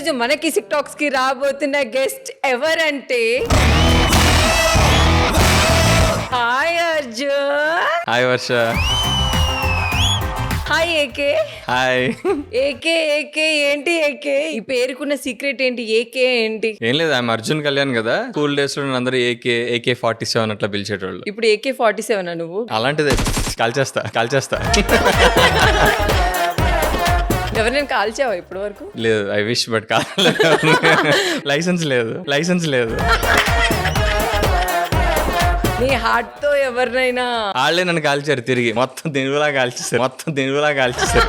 రోజు మన కిసిక్ టాక్స్ కి రాబోతున్న గెస్ట్ ఎవరంటే hi Arjun. Hi Varsha. Hi AK. Hi. AK AK ఏంటి ఏకే? ఈ పేరుకున్న సీక్రెట్ ఏంటి? ఏకే ఏంటి? ఏం లేదు, ఆమె అర్జున్ కళ్యాణ్ కదా. స్కూల్ డేస్ లో అందరూ AK-47 అట్లా పిలిచేటోళ్ళు. ఇప్పుడు AK-47 నువ్వు? అలాంటిదే, కాల్చేస్తా. ఎవరైనా కాల్చావా ఇప్పటి వరకు? లేదు, ఐ విష్, బట్ లైసెన్స్ లేదు. నీ హార్ట్ తో ఎవరినైనా? వాళ్ళే నన్ను కాల్చారు తిరిగి, మొత్తం దినుగులా కాల్చేస్తారు.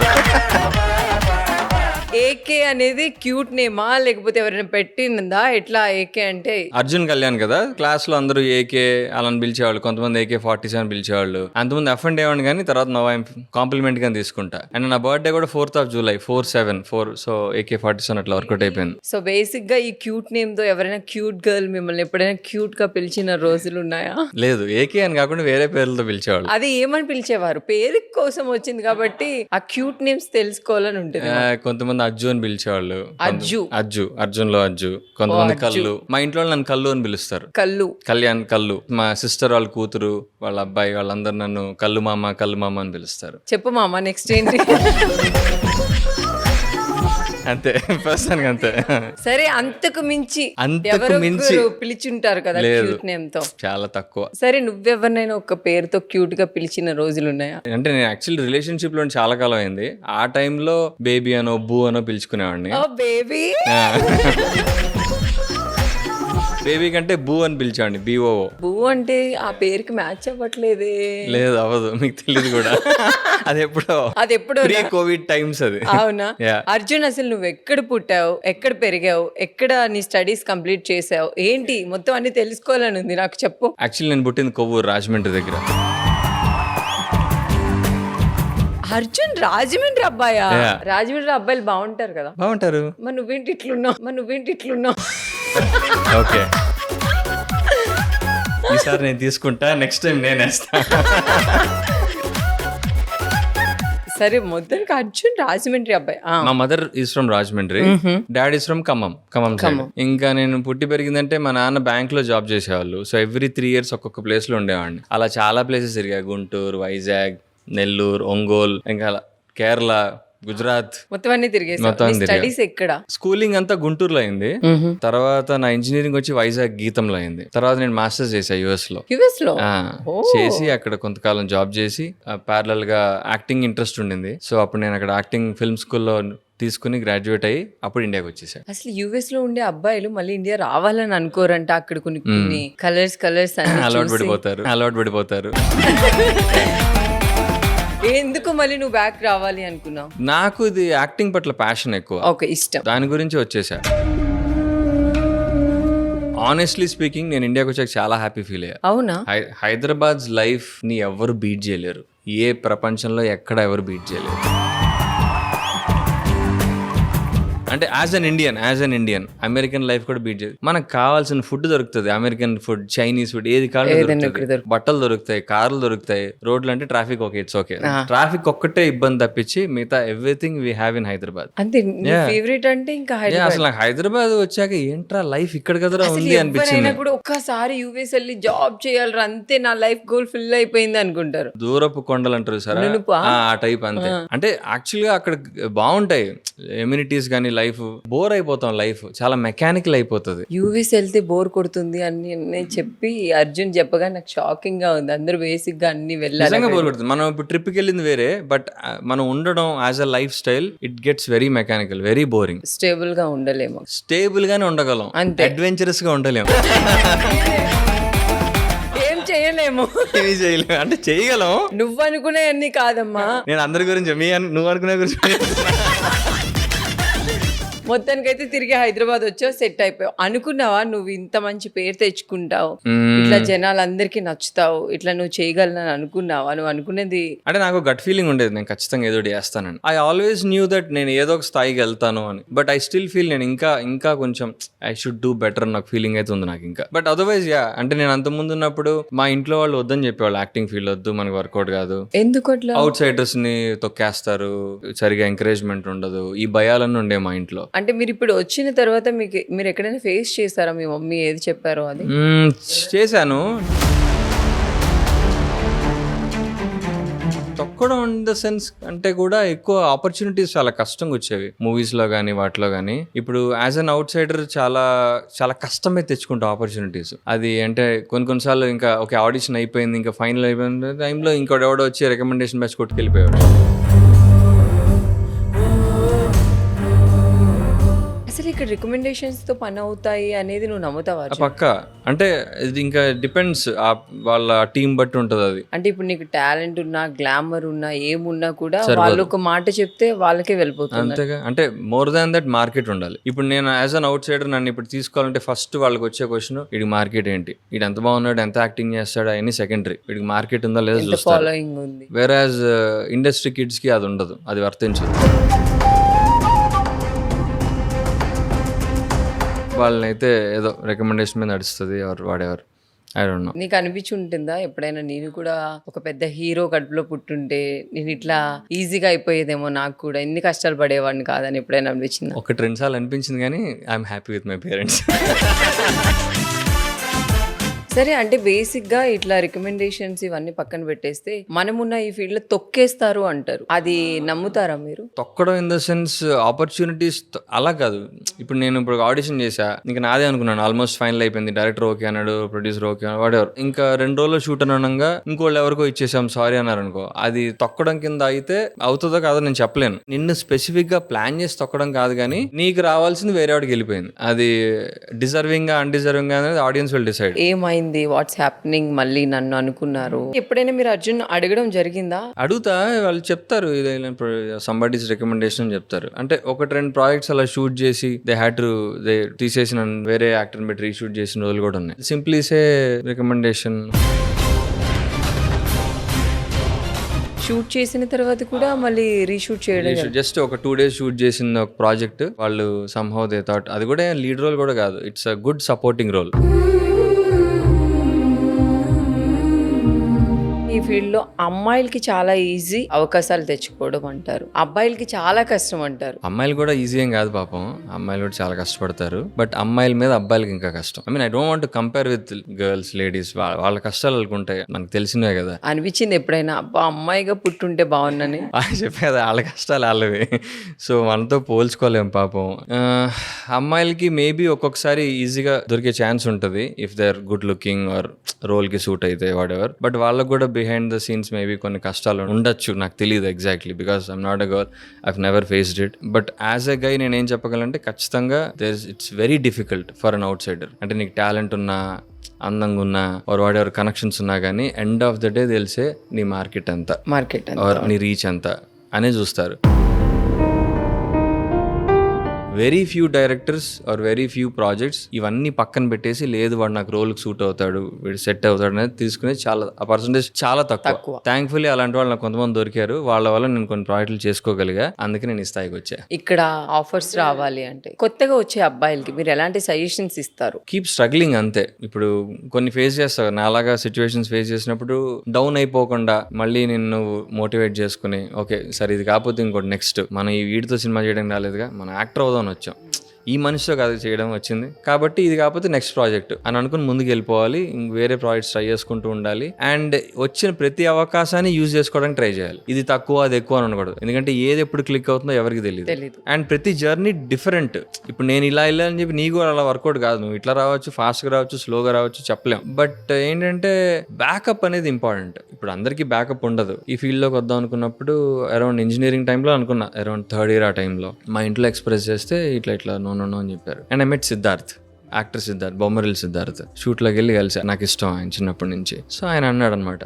ఏకే అనేది క్యూట్ నేమా లేకపోతే ఎవరైనా పెట్టిందా? ఎట్లా ఏకే అంటే? అర్జున్ కళ్యాణ్ కదా, క్లాస్ లో అందరూ AK అలా పిలిచేవాళ్ళు, కొంతమంది AK-47 పిలిచేవాళ్ళు. అంతమంది అఫెండ్ అయ్యేవాడిని, కానీ తర్వాత కాంప్లిమెంట్ గా తీసుకుంటా. అండ్ నా బర్త్డే కూడా 4th of July 4/7 so AK-47 అట్లా వర్కౌట్ అయిపోయింది. సో బేసిక్ గా ఈ క్యూట్ నేమ్ తో ఎవరైనా క్యూట్ గర్ల్ మిమ్మల్ని ఎప్పుడైనా క్యూట్ గా పిలిచిన రోజులు ఉన్నాయా? లేదు, AK అని కాకుండా వేరే పేర్లతో పిలిచేవాళ్ళు. అది ఏమని పిలిచేవారు? పేరు కోసం వచ్చింది కాబట్టి ఆ క్యూట్ నేమ్స్ తెలుసుకోవాలని ఉంటుంది. కొంతమంది అజ్జు అని పిలిచేవాళ్ళు. అర్జున్ లో అజ్జు. కొంతమంది కల్లు. మా ఇంట్లో నన్ను కల్లు అని పిలుస్తారు. కళ్యాణ్ కల్లు. మా సిస్టర్ వాళ్ళ కూతురు, వాళ్ళ అబ్బాయి, వాళ్ళందరూ నన్ను కల్లు మామ అని పిలుస్తారు. చెప్పు మామ, నెక్స్ట్ ఏంటి? అంతే, ప్రస్తుతానికి అంతే. సరే, అంతకు మించి పిలిచుంటారు కదా క్యూట్ నేమ్ తో? చాలా తక్కువ. సరే, నువ్వెవరినైనా ఒక పేరుతో క్యూట్ గా పిలిచిన రోజులు ఉన్నాయా? అంటే నేను యాక్చువల్లీ రిలేషన్షిప్ లో చాలా కాలం అయింది. ఆ టైంలో బేబీ అనో బూ అనో పిలుచుకునేవాడిని. బేబీ బేబీ కంటే బూ అని పిలిచాండి. BOO. బూ అంటే ఆ పేరుకి మ్యాచ్ అవ్వట్లేదే. లేదు, అవ్వదు, మీకు తెలియదు కూడా. అది ఎప్పుడో ప్రీ కోవిడ్ టైమ్స్ అది. అవునా? అర్జున్, అసలు నువ్వు ఎక్కడ పుట్టావు, ఎక్కడ పెరిగావు, ఎక్కడ నీ స్టడీస్ కంప్లీట్ చేసావు, ఏంటి మొత్తం అన్ని తెలుసుకోవాలని ఉంది నాకు, చెప్పు. యాక్చువల్లీ నేను పుట్టింది కొవ్వూరు, రాజమండ్రి దగ్గర. అర్జున్ రాజమండ్రి అబ్బాయా? రాజమండ్రి అబ్బాయిలు బాగుంటారు కదా? బాగుంటారు. మరి నువ్వేంటి ఇట్లున్నావు? ఓకే, ఈసారి నేను తీసుకుంటా, నెక్స్ట్ టైం నేను వేస్తా. సరే, మొత్తానికి అర్జున్ రాజమండ్రి అబ్బాయి. మా mother is from Rajahmundry, dad is from Khammam. ఇంకా నేను పుట్టి పెరిగిందంటే మా నాన్న బ్యాంక్ లో జాబ్ చేసేవాళ్ళు. సో ఎవ్రీ 3 years ఒక్కొక్క ప్లేస్ లో ఉండేవాడిని. అలా చాలా ప్లేసెస్ తిరిగా. గుంటూరు, వైజాగ్, నెల్లూరు, ఒంగోలు, ఇంకా కేరళ, గుజరాత్, మొత్తం అన్ని తిరిగేసి. స్టడీస్ ఎక్కడ? స్కూలింగ్ అంతా గుంటూరులో అయింది. తర్వాత నా ఇంజనీరింగ్ వచ్చి వైజాగ్ గీతంలో అయింది. తర్వాత నేను మాస్టర్స్ చేశా US లో. చేసి అక్కడ కొంతకాలం జాబ్ చేసి ప్యారలల్ గా యాక్టింగ్ ఇంట్రెస్ట్ ఉండింది. సో అప్పుడు నేను అక్కడ యాక్టింగ్ ఫిల్మ్ స్కూల్లో తీసుకుని గ్రాడ్యుయేట్ అయ్యి అప్పుడు ఇండియాకి వచ్చేసాను. అసలు US లో ఉండే అబ్బాయిలు మళ్ళీ ఇండియా రావాలని అనుకోరంట. అక్కడ కొన్ని కలర్స్ అలవాటు పడిపోతారు. ఎందుకు మళ్ళీ నువ్వు బ్యాక్ రావాలి అనుకున్నావు? నాకు ఇది యాక్టింగ్ పట్ల ప్యాషన్ ఎక్కువ, ఇష్టం. దాని గురించి వచ్చేసా. ఆనెస్ట్లీ స్పీకింగ్, నేను ఇండియాకి వచ్చాక చాలా హ్యాపీ ఫీల్ అయ్యా. అవునా? హైదరాబాద్ లైఫ్ ని ఎవరు బీట్ చేయలేరు. ఏ ప్రపంచంలో ఎక్కడ ఎవరు బీట్ చేయలేరు. అంటే as an Indian American life కూడా బీట్ చేయదు. మనకు కావాల్సిన ఫుడ్ దొరుకుతుంది, అమెరికన్ ఫుడ్, చైనీస్ ఫుడ్, ఏది కావాలి. బట్టలు దొరుకుతాయి, కార్లు దొరుకుతాయి. రోడ్లు అంటే ట్రాఫిక్ ఇట్స్ ఓకే. ట్రాఫిక్ ఒక్కటే ఇబ్బంది తప్పించి మిగతా everything we have in Hyderabad. Favourite అంటే ఇంకా అసలు నాకు హైదరాబాద్ వచ్చాక ఏంట్రా లైఫ్ ఇక్కడ కదా ఉంది అనిపించింది. ఒక్కసారి US వెళ్ళి జాబ్ చేయాలి, అంతే నా లైఫ్ గోల్ ఫిల్ అయిపోయింది అనుకుంటారు. దూరపు కొండలు అంటారు సరే, ఆ టైప్ అంతే. అంటే యాక్చువల్ గా అక్కడ బాగుంటాయి ఎమ్యూనిటీస్, కానీ లైఫ్ బోర్ అయిపోతాం. లైఫ్ చాలా మెకానికల్ అయిపోతుంది. US వెళ్తే బోర్ కొడుతుంది అని చెప్పి అర్జున్ చెప్పగా నాకు షాకింగ్ గా ఉంది. అందరూ బేసిక్ గా అన్ని వెళ్ళాలి. బోర్ కొడుతుంది. మనం ఇప్పుడు ట్రిప్ కి వెళ్ళింది వేరే, బట్ మనం ఉండడం as a life style it gets very mechanical, very boring. Stable గా ఉండలేము. స్టేబుల్ గానే ఉండగలం, అడ్వెంచరస్ గా ఉండలేము. చేయలేము అంటే చేయగలం. నువ్వు అనుకునే అన్ని కాదమ్మా. నేను అందరి గురించి, నువ్వు అనుకునే గురించి. మొత్తానికైతే తిరిగి హైదరాబాద్ వచ్చావు, సెట్ అయిపోయావు. అనుకున్నావా నువ్వు ఇంత మంచి పేరు తెచ్చుకుంటావు, ఇట్లా జనాలందరికీ నచ్చుతావు, ఇట్లా నువ్వు చేయగలనని అనుకున్నావా? నువ్వు అనుకునేది అంటే నాకు గట్ ఫీలింగ్ ఉండేది, నేను ఖచ్చితంగా ఏదో చేస్తానని. ఐ ఆల్వేస్ న్యూ దట్ నేను ఏదో ఒక స్థాయికి వెళ్తాను అని. బట్ ఐ స్టిల్ ఫీల్ నేను ఇంకా కొంచెం ఐ షుడ్ డూ బెటర్ నాకు ఫీలింగ్ అయితే ఉంది నాకు ఇంకా. బట్ అదర్వైజ్ అంటే నేను అంత ముందు ఉన్నప్పుడు మా ఇంట్లో వాళ్ళు వద్దని చెప్పేవాళ్ళు, యాక్టింగ్ ఫీల్డ్ వద్దు, మనకి వర్కౌట్ కాదు, ఎందుకు అవుట్ సైడర్స్ ని తొక్కేస్తారు, సరిగా ఎంకరేజ్మెంట్ ఉండదు, ఈ భయాలన్నీ ఉండే మా ఇంట్లో. అంటే మీరు ఇప్పుడు వచ్చిన తర్వాత మీరు ఎక్కడైనా ఫేస్ చేస్తారా, మీ మమ్మీ ఏది చెప్పారో అది? చేశాను. తొక్కడం ఇన్ ద సెన్స్ అంటే కూడా ఎక్కువ ఆపర్చునిటీస్ చాలా కష్టంగా వచ్చేవి మూవీస్లో కానీ వాటిలో కానీ. ఇప్పుడు యాజ్ అన్ అవుట్ సైడర్ చాలా చాలా కష్టమే తెచ్చుకుంటాం ఆపర్చునిటీస్. అది అంటే కొన్నిసార్లు ఇంకా ఓకే ఆడిషన్ అయిపోయింది, ఇంకా ఫైనల్ అయిపోయిన టైంలో ఇంకోటి ఎవడో వచ్చి రికమెండేషన్ బ్యాచ్ కొట్టుకెళ్ళిపోయాడు. అసలు ఇక్కడ రికమెండేషన్స్ తో పని అవుతాయి అనేది నువ్వు నమ్ముతావా? పక్క అంటే ఇది ఇంకా డిపెండ్స్ వాళ్ళ టీం బట్టి ఉంటుంది అది. అంటే ఇప్పుడు నీకు టాలెంట్ ఉన్నా, గ్లామర్ ఉన్నా, ఏమున్నా కూడా వాళ్ళు ఒక మాట చెప్తే వాళ్ళకే వెళ్ళిపోతుంది. అంతేగా, అంటే మోర్ దాన్ దట్ మార్కెట్ ఉండాలి. ఇప్పుడు నేను యాజ్ అన్ అవుట్ సైడర్ నన్ను ఇప్పుడు తీసుకోవాలంటే ఫస్ట్ వాళ్ళకి వచ్చే క్వశ్చన్, వీడికి మార్కెట్ ఏంటి, వీడు ఎంత బాగున్నాడు, ఎంత యాక్టింగ్ చేస్తాడు అవన్నీ సెకండరీ, వీడికి మార్కెట్ ఉందా లేదా చూస్తారు. ఫాలోయింగ్ ఉంది. వేరాజ్ ఇండస్ట్రీ కిడ్స్ కి అది ఉండదు, అది వర్తించదు. వాళ్ళనైతే ఏదో రికమెండేషన్ మీద నడుస్తుంది ఎవరు వాడేవారు. I don't know. నీకు అనిపించి ఉంటుందా ఎప్పుడైనా, నేను కూడా ఒక పెద్ద హీరో కడుపులో పుట్టుంటే నేను ఇట్లా ఈజీగా అయిపోయేదేమో, నాకు కూడా ఇన్ని కష్టాలు పడేవాడిని కాదని ఎప్పుడైనా అనిపించిందా? ఒక 2 సార్లు అనిపించింది, కానీ I'm happy with my parents. సరే, అంటే బేసిక్గా ఇట్లా రికమెండేషన్స్ ఇవన్నీ పక్కన పెట్టేస్తే మనమున్న ఈ ఫీల్డ్ లో తొక్కేస్తారు అంటారు, అది నమ్ముతారా మీరు? తొక్కడం ఇన్ ద సెన్స్ ఆపర్చునిటీస్ అలా కాదు. ఇప్పుడు నేను ఇప్పుడు ఆడిషన్ చేశా, ఇంకా నాదే అనుకున్నాను, ఆల్మోస్ట్ ఫైనల్ అయిపోయింది, డైరెక్టర్ ఓకే అన్నాడు, ప్రొడ్యూసర్ ఓకే అన్నాడు, వాడెవర్ ఇంకా 2 రోజుల్లో షూట్ అనగా ఇంకోళ్ళు ఎవరికో ఇచ్చేసాం సారీ అన్నారు అనుకో, అది తొక్కడం కింద అయితే అవుతుందో కాదో నేను చెప్పలేను. నిన్ను స్పెసిఫిక్ గా ప్లాన్ చేసి తొక్కడం కాదు, కానీ నీకు రావాల్సింది వేరే వాడికి వెళ్ళిపోయింది, అది డిజర్వింగ్ గా అన్డిజర్వింగ్ గా అనేది ఆడియన్స్ విల్ డిసైడ్. ఏమైంది, వాట్స్ హ్యాపెనింగ్, మళ్ళీ నన్ను అనుకున్నారు. ఎప్పుడైనా మీరు అర్జున్ అడగడం జరిగిందా? అడుగుతా, వాళ్ళు చెప్తారు సంబడీస్ రికమెండేషన్ అని చెప్తారు. అంటే 1-2 ప్రాజెక్ట్స్ అలా షూట్ చేసి దే హ్యాడ్ టు తీసేసిన వేరే యాక్టర్ని పెట్టి రీషూట్ చేసిన రోజులు కూడా ఉన్నాయి. Simply say recommendation. షూట్ చేసిన తర్వాత కూడా మళ్ళీ రీషూట్ చేయడం, జస్ట్ ఒక 2 days షూట్ చేసిన ఒక ప్రాజెక్ట్ వాళ్ళు సమ్హౌ దే థాట్ అది కూడా లీడ్ రోల్ కూడా కాదు, it's a good supporting role. ఈ ఫీల్డ్ లో అమ్మాయిలకి చాలా ఈజీ అవకాశాలు తెచ్చుకోవడం అంటారు, అబ్బాయిలకి చాలా కష్టం అంటారు. అమ్మాయిలు కూడా ఈజీ ఏం కాదు పాపం, అమ్మాయిలు కూడా చాలా కష్టపడతారు, బట్ అమ్మాయిల మీద అబ్బాయిలకి ఇంకా కష్టం. I don't want to compare with girls, ladies, వాళ్ళ కష్టాలు అనుకుంటాయి, మనకు తెలిసినవే కదా. అనిపించింది ఎప్పుడైనా అబ్బా అమ్మాయిగా పుట్టుంటే బాగుందని? చెప్పేది వాళ్ళ కష్టాలు వాళ్ళవి, సో మనతో పోల్చుకోలేం పాపం. అమ్మాయిలకి మేబీ ఒక్కొక్కసారి ఈజీగా దొరికే ఛాన్స్ ఉంటుంది if they are good looking or role కి సూట్ అయితే వాటెవర్, బట్ వాళ్ళకు కూడా బిహైండ్ ద సీన్స్ మేబీ కొన్ని కష్టాలు ఉండొచ్చు, నాకు తెలియదు exactly, because I'm not a girl, I've never faced it. But as a guy నేను ఏం చెప్పగలంటే ఖచ్చితంగా it's very difficult for an outsider. అంటే నీకు టాలెంట్ ఉన్నా, అందంగా ఉన్నా, వాడెవర్ కనెక్షన్స్ ఉన్నా కానీ ఎండ్ ఆఫ్ ద డే తెలిసే నీ మార్కెట్ ఎంత, నీ రీచ్ ఎంత అనే చూస్తారు. Very few directors or very few projects ఇవన్నీ పక్కన పెట్టేసి లేదు వాడు నాకు రోల్కి సూట్ అవుతాడు, వీడు సెట్ అవుతాడు అనేది తీసుకునేది చాలా, ఆ పర్సంటేజ్ చాలా తక్కువ. థ్యాంక్ఫుల్లీ అలాంటి వాళ్ళు నాకు కొంతమంది దొరికారు, వాళ్ళ వల్ల నేను కొన్ని ప్రాజెక్టులు చేసుకోగలిగా, అందుకే నేను ఈ స్థాయికి వచ్చా. ఇక్కడ ఆఫర్స్ రావాలి అంటే కొత్తగా వచ్చే అబ్బాయిలకి మీరు ఎలాంటి సజెషన్స్ ఇస్తారు? కీప్ స్ట్రగ్లింగ్ అంతే. ఇప్పుడు కొన్ని ఫేస్ చేస్తావు, నాలాగా సిచ్యువేషన్స్ ఫేస్ చేసినప్పుడు డౌన్ అయిపోకుండా మళ్ళీ నిన్ను మోటివేట్ చేసుకుని ఓకే సరే ఇది కాకపోతే ఇంకోటి నెక్స్ట్, మనం ఈ వీడితో సినిమా చేయడం రాలేదుగా, మనం యాక్టర్ అవుదాం వచ్చాం, ఈ మనిషితో కాదు చేయడం వచ్చింది కాబట్టి ఇది కాకపోతే నెక్స్ట్ ప్రాజెక్ట్ అని అనుకుని ముందుకు వెళ్ళిపోవాలి, వేరే ప్రాజెక్ట్స్ ట్రై చేసుకుంటూ ఉండాలి, అండ్ వచ్చిన ప్రతి అవకాశాన్ని యూజ్ చేసుకోవడానికి ట్రై చేయాలి. ఇది తక్కువ అది ఎక్కువ అని అనకూడదు, ఎందుకంటే ఏది ఎప్పుడు క్లిక్ అవుతుందో ఎవరికి తెలియదు, అండ్ ప్రతి జర్నీ డిఫరెంట్. ఇప్పుడు నేను ఇలా అని చెప్పి నీకు అలా వర్కౌట్ కాదు, నువ్వు ఇట్లా రావచ్చు, ఫాస్ట్గా రావచ్చు, స్లోగా రావచ్చు, చెప్పలేం. బట్ ఏంటంటే బ్యాకప్ అనేది ఇంపార్టెంట్. ఇప్పుడు అందరికీ బ్యాకప్ ఉండదు. ఈ ఫీల్డ్లోకి వద్దాం అనుకున్నప్పుడు అరౌండ్ ఇంజనీరింగ్ టైంలో అనుకున్నా, అరౌండ్ 3rd year ఆ టైంలో మా ఇంట్లో ఎక్స్ప్రెస్ చేస్తే ఇట్లా నో అని చెప్పారు. And I met Siddharth, actor Siddharth, Bommarillu Siddharth, షూట్లోకి వెళ్ళి కలిసా, నాకు ఇష్టం ఆయన చిన్నప్పటి నుంచి. సో ఆయన అన్నాడు అనమాట,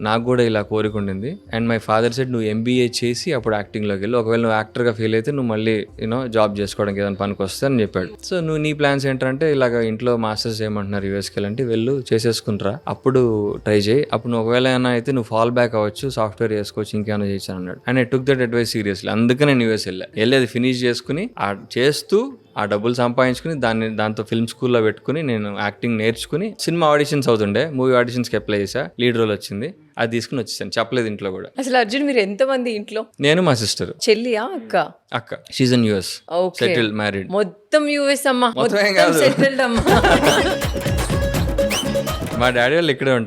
నాకు కూడా ఇలా కోరిక ఉండింది, అండ్ మై ఫాదర్ సెడ్ నువ్వు MBA చేసి అప్పుడు యాక్టింగ్లోకి వెళ్ళి, ఒకవేళ నువ్వు యాక్టర్గా ఫీల్ అయితే నువ్వు మళ్ళీ జాబ్ చేసుకోవడానికి ఏదైనా పనికి వస్తే అని చెప్పాడు. సో నువ్వు నీ ప్లాన్స్ ఏంటంటే ఇలాగ ఇంట్లో మాస్టర్స్ చేయమంటున్నారు USకి వెళ్ళంటే వెళ్ళు చేసేసుకుంటారా, అప్పుడు ట్రై చేయి, అప్పుడు నువ్వు ఒకవేళ ఏమైనా అయితే నువ్వు ఫాల్ బ్యాక్ అవ్వచ్చు, సాఫ్ట్వేర్ చేసుకోవచ్చు, ఇంకేమైనా చేశాను అన్నాడు. And I took that advice seriously. అందుకే నేను US వెళ్ళి అది ఫినిష్ చేసుకుని చేస్తూ ఆ డబ్బులు సంపాదించుకుని దాంతో ఫిల్మ్ స్కూల్లో పెట్టుకుని నేను యాక్టింగ్ నేర్చుకుని సినిమా ఆడిషన్స్ అవుతుండే, మూవీ ఆడిషన్స్కి అప్లై చేశా, లీడ్ రోల్ వచ్చింది, అది తీసుకుని వచ్చేసాను, చెప్పలేదు ఇంట్లో కూడా. అసలు అర్జున్ మీరు ఎంతమంది ఇంట్లో? నేను మా సిస్టర్. చెల్లియా అక్క? She's in US, okay, settled, married. మొత్తం యూఎస్ అమ్మా, మొత్తం ఏం మొత్తం కాదు. సెటిల్డ్ అమ్మా. మా డాడీ వాళ్ళు ఇక్కడే ఉంటారు.